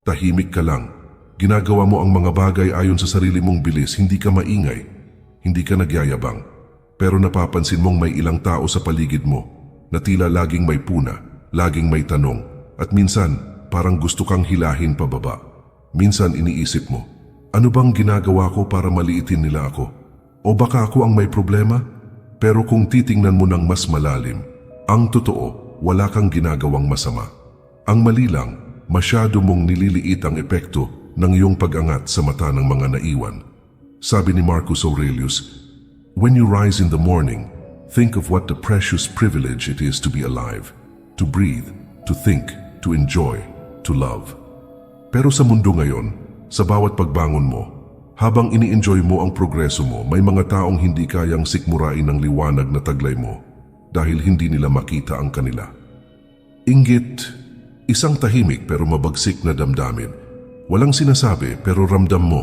Tahimik ka lang. Ginagawa mo ang mga bagay ayon sa sarili mong bilis, hindi ka maingay, hindi ka nagyayabang. Pero napapansin mong may ilang tao sa paligid mo na tila laging may puna, laging may tanong, at minsan parang gusto kang hilahin pababa. Minsan iniisip mo, ano bang ginagawa ko para maliitin nila ako? O baka ako ang may problema? Pero kung titingnan mo ng mas malalim, ang totoo, wala kang ginagawang masama. Ang mali lang, masyado mong nililiit ang epekto ng iyong pag-angat sa mata ng mga naiwan. Sabi ni Marcus Aurelius, "When you rise in the morning, think of what the precious privilege it is to be alive, to breathe, to think, to enjoy, to love." Pero sa mundo ngayon, sa bawat pagbangon mo, habang ini-enjoy mo ang progreso mo, may mga taong hindi kayang sikmurain ang liwanag na taglay mo dahil hindi nila makita ang kanila. Inggit, isang tahimik pero mabagsik na damdamin. Walang sinasabi pero ramdam mo.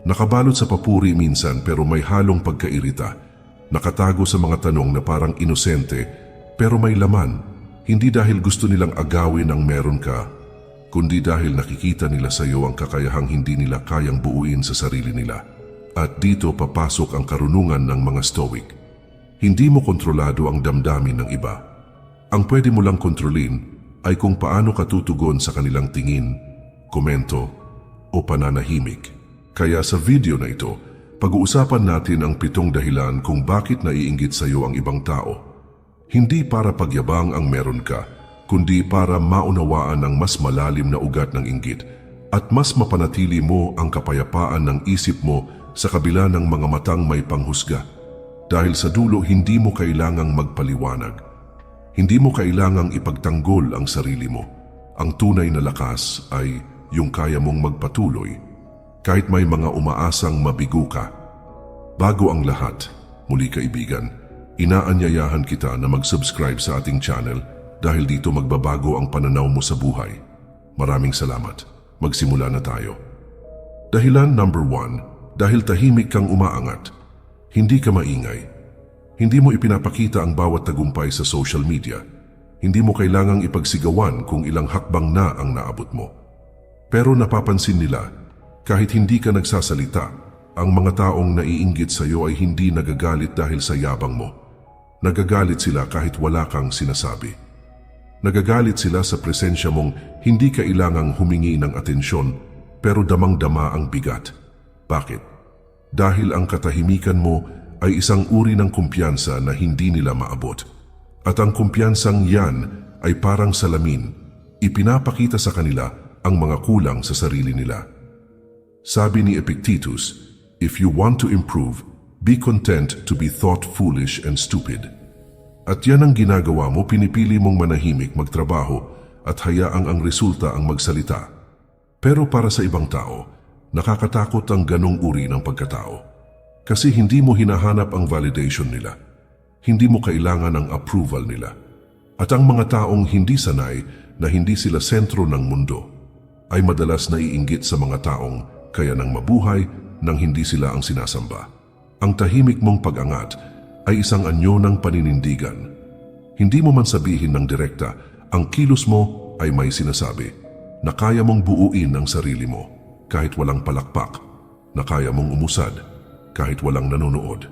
Nakabalot sa papuri minsan pero may halong pagkairita. Nakatago sa mga tanong na parang inosente pero may laman. Hindi dahil gusto nilang agawin ang meron ka, kundi dahil nakikita nila sa iyo ang kakayahang hindi nila kayang buuin sa sarili nila. At dito papasok ang karunungan ng mga Stoic. Hindi mo kontrolado ang damdamin ng iba. Ang pwede mo lang kontrolin ay kung paano ka tutugon sa kanilang tingin, komento o pananahimik. Kaya sa video na ito, pag-uusapan natin ang 7 dahilan kung bakit naiinggit sa iyo ang ibang tao. Hindi para pagyabang ang meron ka, kundi para maunawaan ang mas malalim na ugat ng inggit at mas mapanatili mo ang kapayapaan ng isip mo sa kabila ng mga matang may panghusga. Dahil sa dulo, hindi mo kailangang magpaliwanag. Hindi mo kailangang ipagtanggol ang sarili mo. Ang tunay na lakas ay yung kaya mong magpatuloy kahit may mga umaasang mabigo ka. Bago ang lahat, muli kaibigan, inaanyayahan kita na mag-subscribe sa ating channel dahil dito magbabago ang pananaw mo sa buhay. Maraming salamat. Magsimula na tayo. Dahilan number 1, dahil tahimik kang umaangat. Hindi ka maingay. Hindi mo ipinapakita ang bawat tagumpay sa social media. Hindi mo kailangang ipagsigawan kung ilang hakbang na ang naabot mo. Pero napapansin nila, kahit hindi ka nagsasalita, ang mga taong naiinggit sa iyo ay hindi nagagalit dahil sa yabang mo. Nagagalit sila kahit wala kang sinasabi. Nagagalit sila sa presensya mong hindi kailangang humingi ng atensyon, pero damang-dama ang bigat. Bakit? Dahil ang katahimikan mo ay isang uri ng kumpiyansa na hindi nila maabot. At ang kumpiyansang yan ay parang salamin, ipinapakita sa kanila ang mga kulang sa sarili nila. Sabi ni Epictetus, "If you want to improve, be content to be thought foolish and stupid." At yan ang ginagawa mo, pinipili mong manahimik, magtrabaho at hayaang ang resulta ang magsalita. Pero para sa ibang tao, nakakatakot ang ganong uri ng pagkatao. Kasi hindi mo hinahanap ang validation nila. Hindi mo kailangan ang approval nila. At ang mga taong hindi sanay na hindi sila sentro ng mundo ay madalas naiinggit sa mga taong kaya nang mabuhay nang hindi sila ang sinasamba. Ang tahimik mong pag-angat ay isang anyo ng paninindigan. Hindi mo man sabihin ng direkta, ang kilos mo ay may sinasabi na kaya mong buuin ang sarili mo kahit walang palakpak, na kaya mong umusad kahit walang nanonood.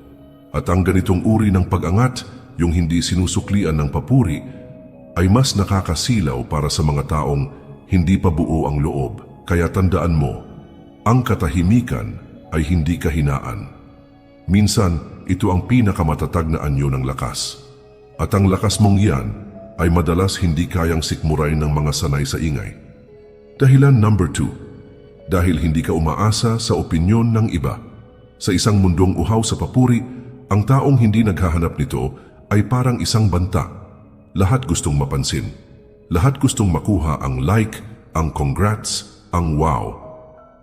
At ang ganitong uri ng pag-angat, yung hindi sinusuklian ng papuri, ay mas nakakasilaw para sa mga taong hindi pa buo ang loob. Kaya tandaan mo, ang katahimikan ay hindi kahinaan. Minsan, ito ang pinakamatatag na anyo ng lakas. At ang lakas mong yan ay madalas hindi kayang sikmuray ng mga sanay sa ingay. Dahilan number 2, dahil hindi ka umaasa sa opinyon ng iba. Sa isang mundong uhaw sa papuri, ang taong hindi naghahanap nito ay parang isang banta. Lahat gustong mapansin. Lahat gustong makuha ang like, ang congrats, ang wow.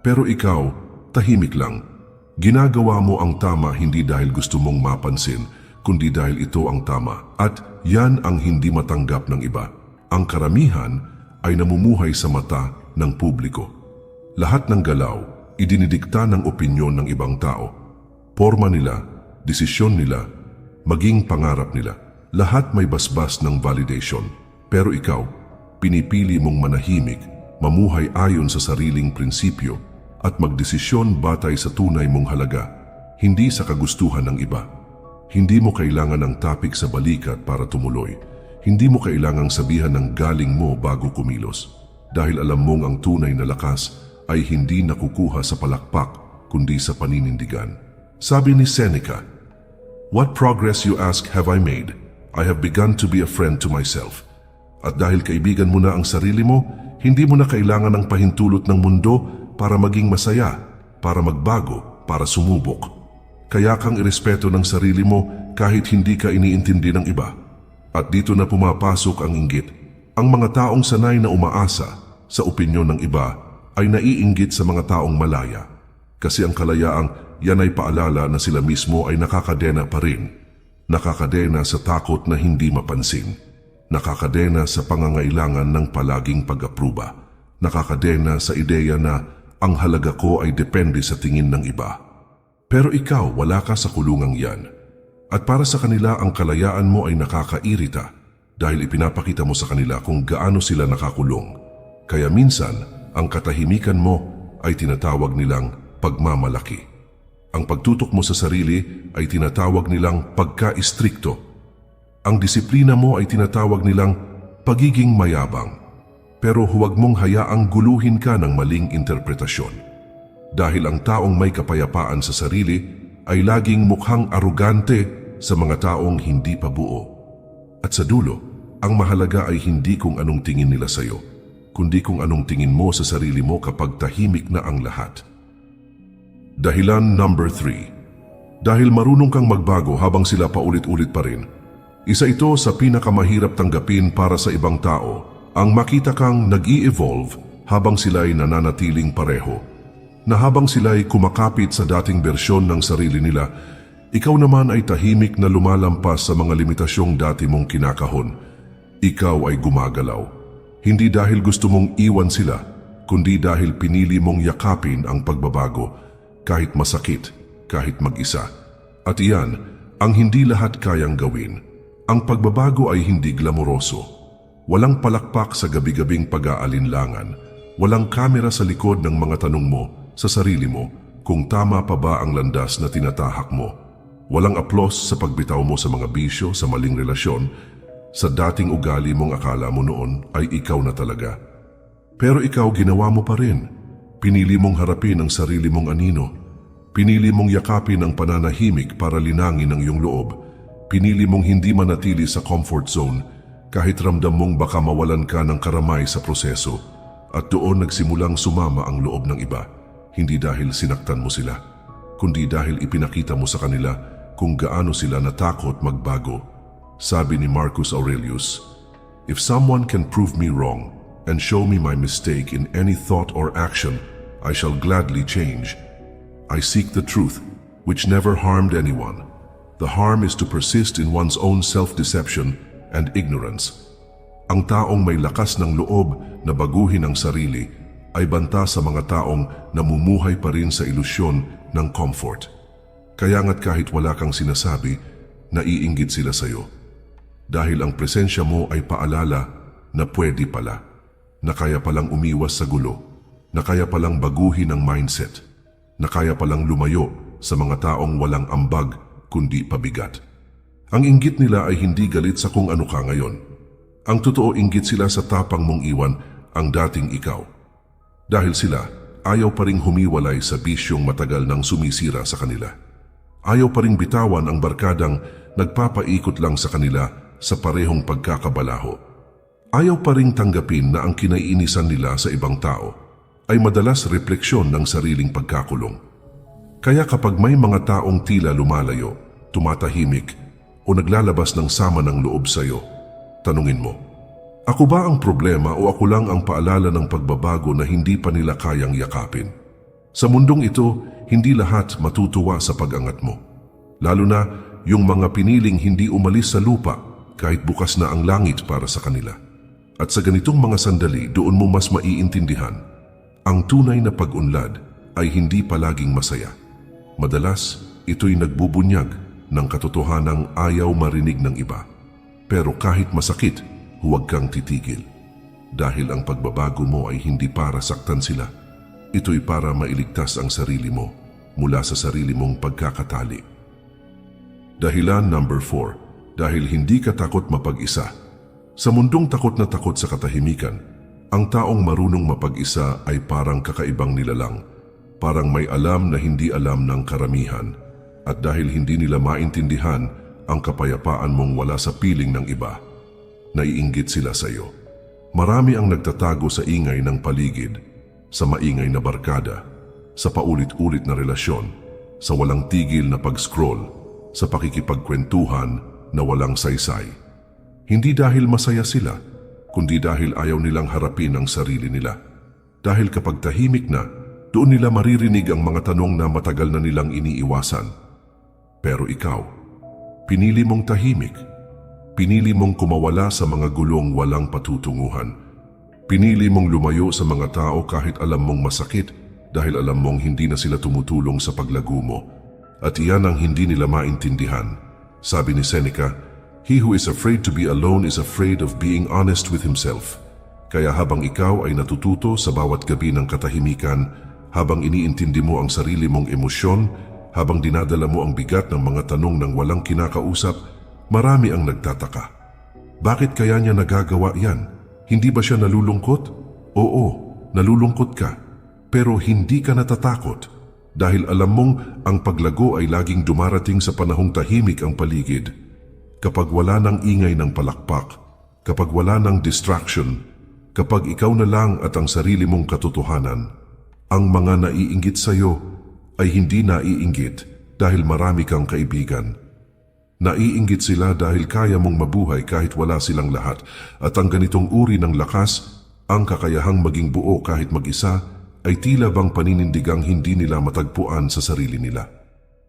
Pero ikaw, tahimik lang. Ginagawa mo ang tama hindi dahil gusto mong mapansin, kundi dahil ito ang tama. At yan ang hindi matanggap ng iba. Ang karamihan ay namumuhay sa mata ng publiko. Lahat ng galaw, idinidikta ng opinyon ng ibang tao. Porma nila, desisyon nila, maging pangarap nila. Lahat may basbas ng validation. Pero ikaw, pinipili mong manahimik mamuhay ayon sa sariling prinsipyo, at magdesisyon batay sa tunay mong halaga, hindi sa kagustuhan ng iba. Hindi mo kailangan ng tapik sa balikat para tumuloy. Hindi mo kailangang sabihan ng galing mo bago kumilos. Dahil alam mong ang tunay na lakas ay hindi nakukuha sa palakpak, kundi sa paninindigan. Sabi ni Seneca, "What progress, you ask, have I made? I have begun to be a friend to myself." At dahil kaibigan mo na ang sarili mo, hindi mo na kailangan ng pahintulot ng mundo para maging masaya, para magbago, para sumubok. Kaya kang irespeto ng sarili mo kahit hindi ka iniintindi ng iba. At dito na pumapasok ang inggit. Ang mga taong sanay na umaasa sa opinyon ng iba ay naiinggit sa mga taong malaya. Kasi ang kalayaang yan ay paalala na sila mismo ay nakakadena pa rin. Nakakadena sa takot na hindi mapansin. Nakakadena sa pangangailangan ng palaging pag-apruba. Nakakadena sa ideya na ang halaga ko ay depende sa tingin ng iba. Pero ikaw, wala ka sa kulungang yan. At para sa kanila, ang kalayaan mo ay nakakairita dahil ipinapakita mo sa kanila kung gaano sila nakakulong. Kaya minsan, ang katahimikan mo ay tinatawag nilang pagmamalaki. Ang pagtutok mo sa sarili ay tinatawag nilang pagka-istrikto. Ang disiplina mo ay tinatawag nilang pagiging mayabang. Pero huwag mong hayaang guluhin ka ng maling interpretasyon. Dahil ang taong may kapayapaan sa sarili ay laging mukhang arugante sa mga taong hindi pa buo. At sa dulo, ang mahalaga ay hindi kung anong tingin nila sa iyo, kundi kung anong tingin mo sa sarili mo kapag tahimik na ang lahat. Dahilan number 3. Dahil marunong kang magbago habang sila paulit-ulit pa rin. Isa ito sa pinakamahirap tanggapin para sa ibang tao, ang makita kang nag-i-evolve habang sila'y nananatiling pareho. Na habang sila'y kumakapit sa dating bersyon ng sarili nila, ikaw naman ay tahimik na lumalampas sa mga limitasyong dati mong kinakahon. Ikaw ay gumagalaw. Hindi dahil gusto mong iwan sila, kundi dahil pinili mong yakapin ang pagbabago, kahit masakit, kahit mag-isa. At iyan, ang hindi lahat kayang gawin. Ang pagbabago ay hindi glamoroso. Walang palakpak sa gabi-gabing pag-aalinlangan. Walang kamera sa likod ng mga tanong mo sa sarili mo kung tama pa ba ang landas na tinatahak mo. Walang aplos sa pagbitaw mo sa mga bisyo, sa maling relasyon, sa dating ugali mong akala mo noon ay ikaw na talaga. Pero ikaw ginawa mo pa rin. Pinili mong harapin ang sarili mong anino. Pinili mong yakapin ang pananahimik para linangin ang iyong loob. Pinili mong hindi manatili sa comfort zone kahit ramdam mong baka mawalan ka ng karamay sa proseso. At doon nagsimulang sumama ang loob ng iba. Hindi dahil sinaktan mo sila, kundi dahil ipinakita mo sa kanila kung gaano sila natakot magbago. Sabi ni Marcus Aurelius, "If someone can prove me wrong and show me my mistake in any thought or action, I shall gladly change. I seek the truth, which never harmed anyone. The harm is to persist in one's own self-deception and ignorance." Ang taong may lakas ng loob na baguhin ang sarili ay banta sa mga taong namumuhay pa rin sa ilusyon ng comfort. Kaya nga't kahit wala kang sinasabi, naiinggit sila sa iyo. Dahil ang presensya mo ay paalala na pwede pala, na kaya palang umiwas sa gulo, na kaya palang baguhin ang mindset, na kaya palang lumayo sa mga taong walang ambag kundi pabigat. Ang inggit nila ay hindi galit sa kung ano ka ngayon. Ang totoo, inggit sila sa tapang mong iwan ang dating ikaw. Dahil sila, ayaw pa ring humiwalay sa bisyong matagal nang sumisira sa kanila. Ayaw pa ring bitawan ang barkadang nagpapaikot lang sa kanila sa parehong pagkakabalaho. Ayaw pa ring tanggapin na ang kinaiinisan nila sa ibang tao ay madalas refleksyon ng sariling pagkakulong. Kaya kapag may mga taong tila lumalayo, tumatahimik o naglalabas ng sama ng loob sa iyo, tanungin mo, ako ba ang problema o ako lang ang paalala ng pagbabago na hindi pa nila kayang yakapin? Sa mundong ito, hindi lahat matutuwa sa pag-angat mo. Lalo na yung mga piniling hindi umalis sa lupa kahit bukas na ang langit para sa kanila. At sa ganitong mga sandali, doon mo mas maiintindihan. Ang tunay na pag-unlad ay hindi palaging masaya. Madalas, ito'y nagbubunyag ng katotohanang ayaw marinig ng iba. Pero kahit masakit, huwag kang titigil. dahil ang pagbabago mo ay hindi para saktan sila. Ito'y para mailigtas ang sarili mo mula sa sarili mong pagkakatali. Dahilan number 4, dahil hindi ka takot mapag-isa. Sa mundong takot na takot sa katahimikan, ang taong marunong mapag-isa ay parang kakaibang nilalang, parang may alam na hindi alam ng karamihan. At dahil hindi nila maintindihan ang kapayapaan mong wala sa piling ng iba, naiinggit sila sa iyo. Marami ang nagtatago sa ingay ng paligid, sa maingay na barkada, sa paulit-ulit na relasyon, sa walang tigil na pag-scroll, sa pakikipagkwentuhan na walang saysay. Hindi dahil masaya sila, kundi dahil ayaw nilang harapin ang sarili nila. Dahil kapag tahimik na, doon nila maririnig ang mga tanong na matagal na nilang iniiwasan. Pero ikaw, pinili mong tahimik. Pinili mong kumawala sa mga gulong walang patutunguhan. Pinili mong lumayo sa mga tao kahit alam mong masakit dahil alam mong hindi na sila tumutulong sa paglago mo. At iyan ang hindi nila maintindihan. Sabi ni Seneca, "He who is afraid to be alone is afraid of being honest with himself." Kaya habang ikaw ay natututo sa bawat gabi ng katahimikan, habang iniintindi mo ang sarili mong emosyon, habang dinadala mo ang bigat ng mga tanong ng walang kinakausap, marami ang nagtataka. Bakit kaya niya nagagawa yan? Hindi ba siya nalulungkot? Oo, nalulungkot ka. Pero hindi ka natatakot dahil alam mong ang paglago ay laging dumarating sa panahong tahimik ang paligid. Kapag wala ng ingay ng palakpak, kapag wala ng distraction, kapag ikaw na lang at ang sarili mong katotohanan, ang mga naiinggit sa iyo ay hindi naiinggit dahil marami kang kaibigan. Naiinggit sila dahil kaya mong mabuhay kahit wala silang lahat, at ang ganitong uri ng lakas, ang kakayahang maging buo kahit mag-isa, ay tila bang paninindigang hindi nila matagpuan sa sarili nila.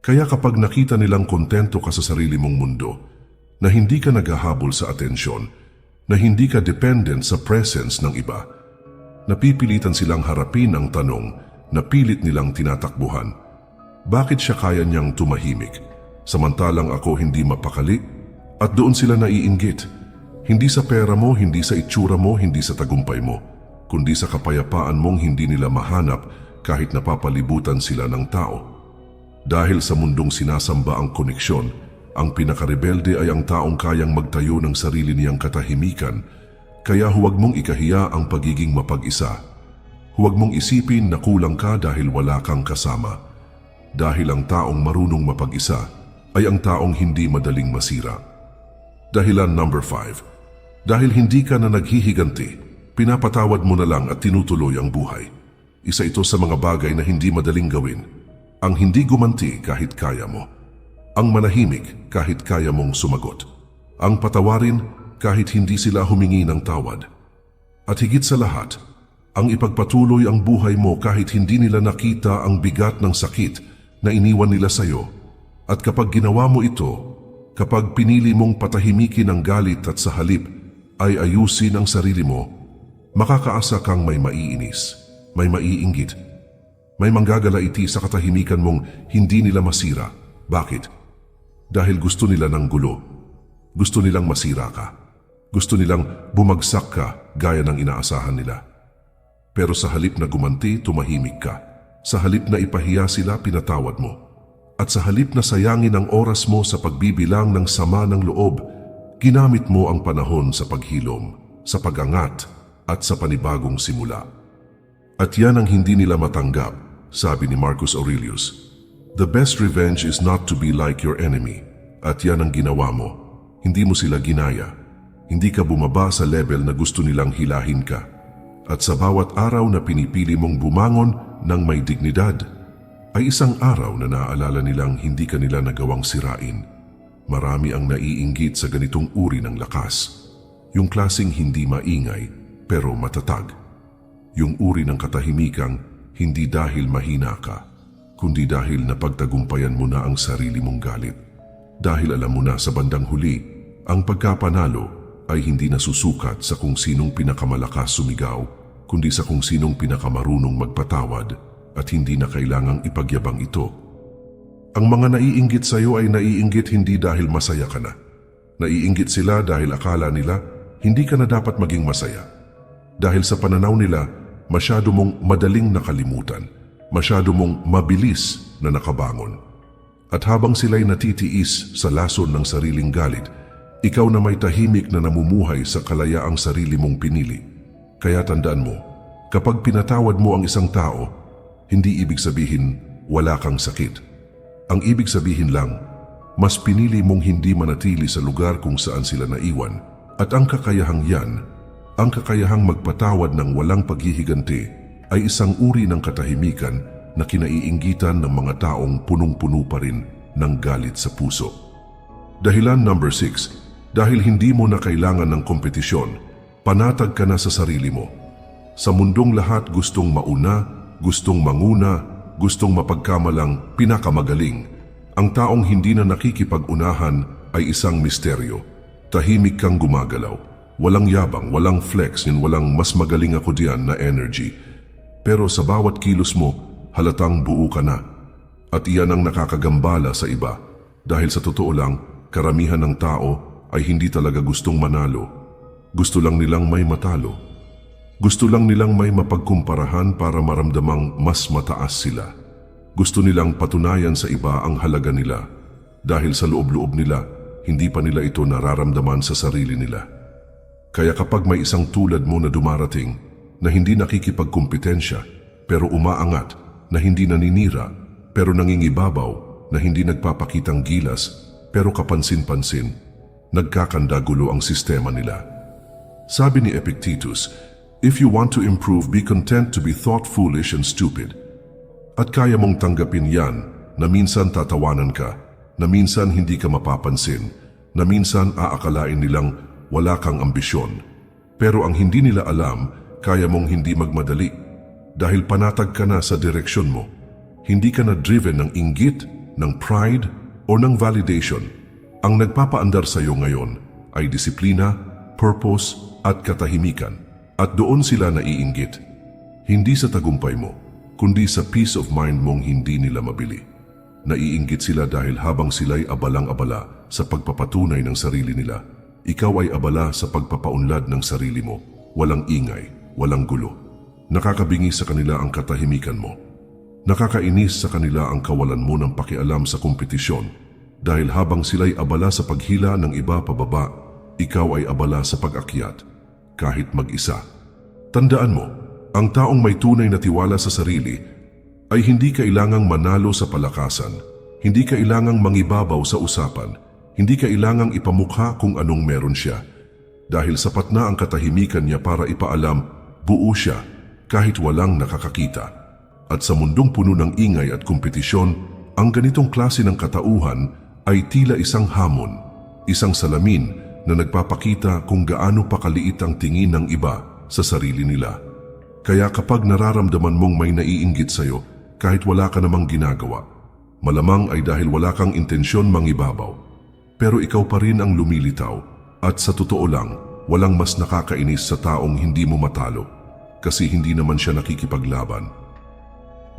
Kaya kapag nakita nilang kontento ka sa sarili mong mundo, na hindi ka naghahabol sa atensyon, na hindi ka dependent sa presence ng iba, napipilitan silang harapin ang tanong na pilit nilang tinatakbuhan. Bakit siya kaya niyang tumahimik, samantalang ako hindi mapakali? At doon sila naiinggit. Hindi sa pera mo, hindi sa itsura mo, hindi sa tagumpay mo, kundi sa kapayapaan mong hindi nila mahanap kahit napapalibutan sila ng tao. Dahil sa mundong sinasamba ang koneksyon, ang pinakarebelde ay ang taong kayang magtayo ng sarili niyang katahimikan. Kaya huwag mong ikahiya ang pagiging mapag-isa. Huwag mong isipin na kulang ka dahil wala kang kasama. Dahil ang taong marunong mapag-isa ay ang taong hindi madaling masira. Dahilan number 5. Dahil hindi ka na naghihiganti, pinapatawad mo na lang at tinutuloy ang buhay. Isa ito sa mga bagay na hindi madaling gawin. Ang hindi gumanti kahit kaya mo. Ang manahimik kahit kaya mong sumagot. Ang patawarin kahit hindi sila humingi ng tawad. At higit sa lahat, ang ipagpatuloy ang buhay mo kahit hindi nila nakita ang bigat ng sakit na iniwan nila sa iyo. At kapag ginawa mo ito, kapag pinili mong patahimikin ang galit at sa halip ay ayusin ang sarili mo, makakaasa kang may maiinis, may maiinggit, may manggagalaiti sa katahimikan mong hindi nila masira. Bakit? Dahil gusto nila ng gulo. Gusto nilang masira ka. Gusto nilang bumagsak ka gaya ng inaasahan nila. Pero sa halip na gumanti, tumahimik ka. Sa halip na ipahiya sila, pinatawad mo. At sa halip na sayangin ang oras mo sa pagbibilang ng sama ng loob, ginamit mo ang panahon sa paghilom, sa pag-angat, at sa panibagong simula. At yan ang hindi nila matanggap, sabi ni Marcus Aurelius. The best revenge is not to be like your enemy. At yan ang ginawa mo. Hindi mo sila ginaya. Hindi ka bumaba sa level na gusto nilang hilahin ka. At sa bawat araw na pinipili mong bumangon ng may dignidad, ay isang araw na naaalala nilang hindi ka nila nagawang sirain. Marami ang naiinggit sa ganitong uri ng lakas. Yung klaseng hindi maingay, pero matatag. Yung uri ng katahimikang hindi dahil mahina ka, kundi dahil napagtagumpayan mo na ang sarili mong galit. Dahil alam mo na sa bandang huli, ang pagkapanalo ay hindi nasusukat sa kung sinong pinakamalakas sumigaw, kundi sa kung sinong pinakamarunong magpatawad at hindi na kailangang ipagyabang ito. Ang mga naiinggit sa iyo ay naiinggit hindi dahil masaya ka na. Naiinggit sila dahil akala nila hindi ka na dapat maging masaya. Dahil sa pananaw nila, masyado mong madaling nakalimutan, masyado mong mabilis na nakabangon. At habang sila'y natitiis sa lason ng sariling galit, ikaw na may tahimik na namumuhay sa kalayaang sarili mong pinili. Kaya tandaan mo, kapag pinatawad mo ang isang tao, hindi ibig sabihin wala kang sakit. Ang ibig sabihin lang, mas pinili mong hindi manatili sa lugar kung saan sila naiwan. At ang kakayahang yan, ang kakayahang magpatawad ng walang paghihiganti, ay isang uri ng katahimikan na kinaiinggitan ng mga taong punong-puno pa rin ng galit sa puso. Dahilan number 6, dahil hindi mo na kailangan ng kompetisyon, panatag ka na sa sarili mo. Sa mundong lahat gustong mauna, gustong manguna, gustong mapagkamalang pinakamagaling. Ang taong hindi na nakikipag-unahan ay isang misteryo. Tahimik kang gumagalaw. Walang yabang, walang flex, walang mas magaling ako diyan na energy. Pero sa bawat kilos mo, halatang buo ka na. At iyan ang nakakagambala sa iba. Dahil sa totoo lang, karamihan ng tao ay hindi talaga gustong manalo. Gusto lang nilang may matalo. Gusto lang nilang may mapagkumparahan para maramdamang mas mataas sila. Gusto nilang patunayan sa iba ang halaga nila. Dahil sa loob-loob nila, hindi pa nila ito nararamdaman sa sarili nila. Kaya kapag may isang tulad mo na dumarating, na hindi nakikipagkumpetensya, pero umaangat, na hindi naninira, pero nangingibabaw, na hindi nagpapakitang gilas, pero kapansin-pansin, nagkakandagulo ang sistema nila. Sabi ni Epictetus, if you want to improve, be content to be thought foolish and stupid. At kaya mong tanggapin yan na minsan tatawanan ka, na minsan hindi ka mapapansin, na minsan aakalain nilang wala kang ambisyon. Pero ang hindi nila alam, kaya mong hindi magmadali dahil panatag ka na sa direksyon mo. Hindi ka na driven ng inggit, ng pride, o ng validation. Ang nagpapaandar sa iyo ngayon ay disiplina, purpose, at katahimikan. At doon sila naiinggit. Hindi sa tagumpay mo, kundi sa peace of mind mong hindi nila mabili. Naiinggit sila dahil habang sila'y abalang-abala sa pagpapatunay ng sarili nila, ikaw ay abala sa pagpapaunlad ng sarili mo. Walang ingay, walang gulo. Nakakabingi sa kanila ang katahimikan mo. Nakakainis sa kanila ang kawalan mo ng pakialam sa kompetisyon. Dahil habang sila'y abala sa paghila ng iba pababa, ikaw ay abala sa pag-akyat, kahit mag-isa. Tandaan mo, ang taong may tunay na tiwala sa sarili ay hindi kailangang manalo sa palakasan, hindi kailangang mangibabaw sa usapan, hindi kailangang ipamukha kung anong meron siya. Dahil sapat na ang katahimikan niya para ipaalam, buo siya kahit walang nakakakita. At sa mundong puno ng ingay at kompetisyon, ang ganitong klase ng katauhan ay tila isang hamon, isang salamin na nagpapakita kung gaano pa kaliit ang tingin ng iba sa sarili nila. Kaya kapag nararamdaman mong may naiinggit sa'yo, kahit wala ka namang ginagawa, malamang ay dahil wala kang intensyon mangibabaw. Pero ikaw pa rin ang lumilitaw, at sa totoo lang, walang mas nakakainis sa taong hindi mo matalo, kasi hindi naman siya nakikipaglaban.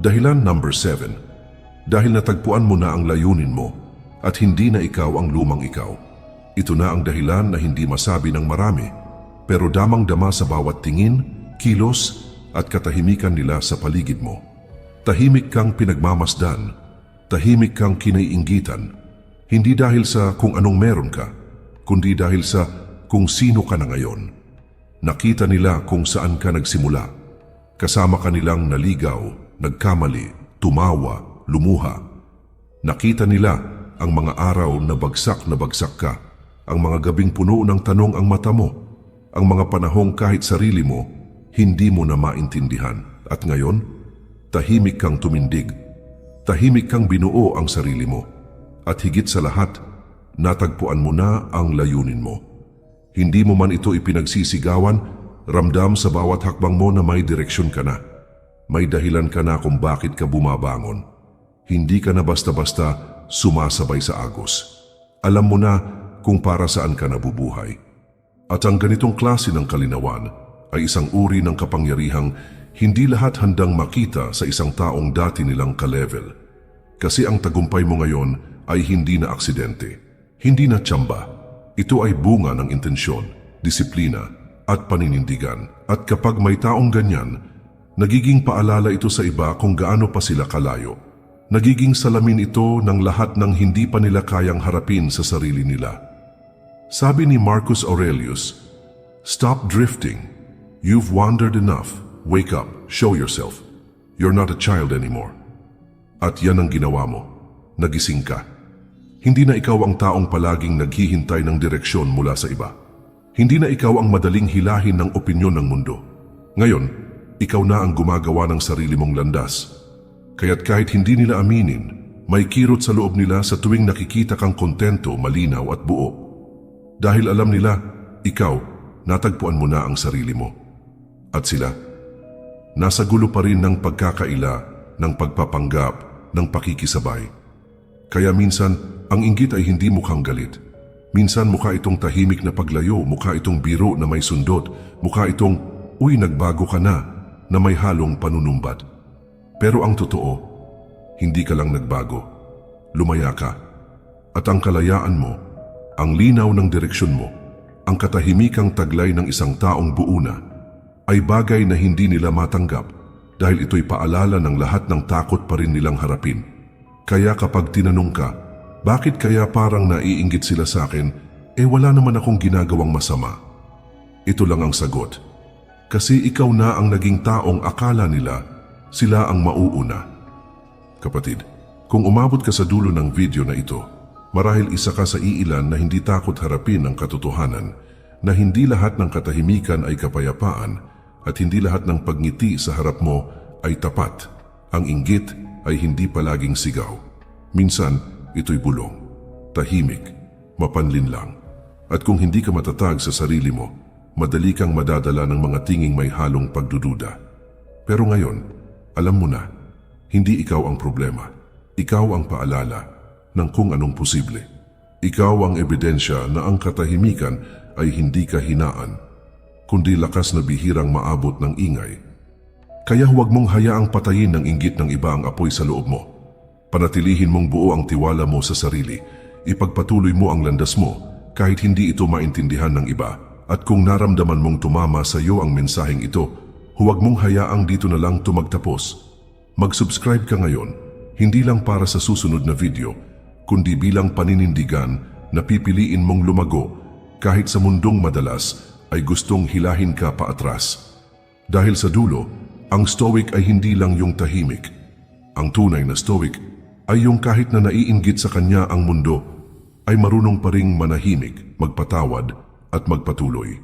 Dahilan number 7, dahil natagpuan mo na ang layunin mo, at hindi na ikaw ang lumang ikaw. Ito na ang dahilan na hindi masabi ng marami, pero damang-dama sa bawat tingin, kilos, at katahimikan nila sa paligid mo. Tahimik kang pinagmamasdan, tahimik kang kinaiinggitan, hindi dahil sa kung anong meron ka, kundi dahil sa kung sino ka na ngayon. Nakita nila kung saan ka nagsimula. Kasama ka nilang naligaw, nagkamali, tumawa, lumuha. Nakita nila ang mga araw na bagsak ka, ang mga gabing puno ng tanong ang mata mo, ang mga panahong kahit sarili mo, hindi mo na maintindihan. At ngayon, tahimik kang tumindig, tahimik kang binuo ang sarili mo. At higit sa lahat, natagpuan mo na ang layunin mo. Hindi mo man ito ipinagsisigawan, ramdam sa bawat hakbang mo na may direksyon ka na. May dahilan ka na kung bakit ka bumabangon. Hindi ka na basta-basta sumasabay sa agos. Alam mo na kung para saan ka nabubuhay. At ang ganitong klase ng kalinawan ay isang uri ng kapangyarihang hindi lahat handang makita sa isang taong dati nilang ka-level. Kasi ang tagumpay mo ngayon ay hindi na aksidente, hindi na tsamba. Ito ay bunga ng intensyon, disiplina, at paninindigan. At kapag may taong ganyan, nagiging paalala ito sa iba kung gaano pa sila kalayo. Nagiging salamin ito ng lahat ng hindi pa nila kayang harapin sa sarili nila. Sabi ni Marcus Aurelius, "Stop drifting. You've wandered enough. Wake up. Show yourself. You're not a child anymore." At yan ang ginawa mo. Nagising ka. Hindi na ikaw ang taong palaging naghihintay ng direksyon mula sa iba. Hindi na ikaw ang madaling hilahin ng opinyon ng mundo. Ngayon, ikaw na ang gumagawa ng sarili mong landas. Kaya't kahit hindi nila aminin, may kirot sa loob nila sa tuwing nakikita kang kontento, malinaw at buo. Dahil alam nila, ikaw, natagpuan mo na ang sarili mo. At sila, nasa gulo pa rin ng pagkakaila, ng pagpapanggap, ng pakikisabay. Kaya minsan, ang inggit ay hindi mukhang galit. Minsan mukha itong tahimik na paglayo, mukha itong biro na may sundot, mukha itong, "Uy, nagbago ka na may halong panunumbat. Pero ang totoo, hindi ka lang nagbago. Lumaya ka. At ang kalayaan mo, ang linaw ng direksyon mo, ang katahimikang taglay ng isang taong buo na, ay bagay na hindi nila matanggap dahil ito'y paalala ng lahat ng takot pa rin nilang harapin. Kaya kapag tinanong ka, bakit kaya parang naiinggit sila sa akin, wala naman akong ginagawang masama. Ito lang ang sagot. Kasi ikaw na ang naging taong akala nila sila ang mauuna. Kapatid, kung umabot ka sa dulo ng video na ito, marahil isa ka sa iilan na hindi takot harapin ang katotohanan na hindi lahat ng katahimikan ay kapayapaan at hindi lahat ng pagngiti sa harap mo ay tapat. Ang inggit ay hindi palaging sigaw. Minsan, ito'y bulong, tahimik, mapanlinlang. At kung hindi ka matatag sa sarili mo, madali kang madadala ng mga tinging may halong pagdududa. Pero ngayon, alam mo na, hindi ikaw ang problema. Ikaw ang paalala ng kung anong posible. Ikaw ang ebidensya na ang katahimikan ay hindi kahinaan, kundi lakas na bihirang maabot ng ingay. Kaya huwag mong hayaang patayin ng inggit ng iba ang apoy sa loob mo. Panatilihin mong buo ang tiwala mo sa sarili. Ipagpatuloy mo ang landas mo kahit hindi ito maintindihan ng iba. At kung naramdaman mong tumama sa iyo ang mensaheng ito, huwag mong hayaang dito na lang tumagtapos. Mag-subscribe ka ngayon, hindi lang para sa susunod na video, kundi bilang paninindigan na pipiliin mong lumago kahit sa mundong madalas ay gustong hilahin ka paatras. Dahil sa dulo, ang stoic ay hindi lang yung tahimik. Ang tunay na stoic ay yung kahit na naiinggit sa kanya ang mundo, ay marunong pa ring manahimik, magpatawad at magpatuloy.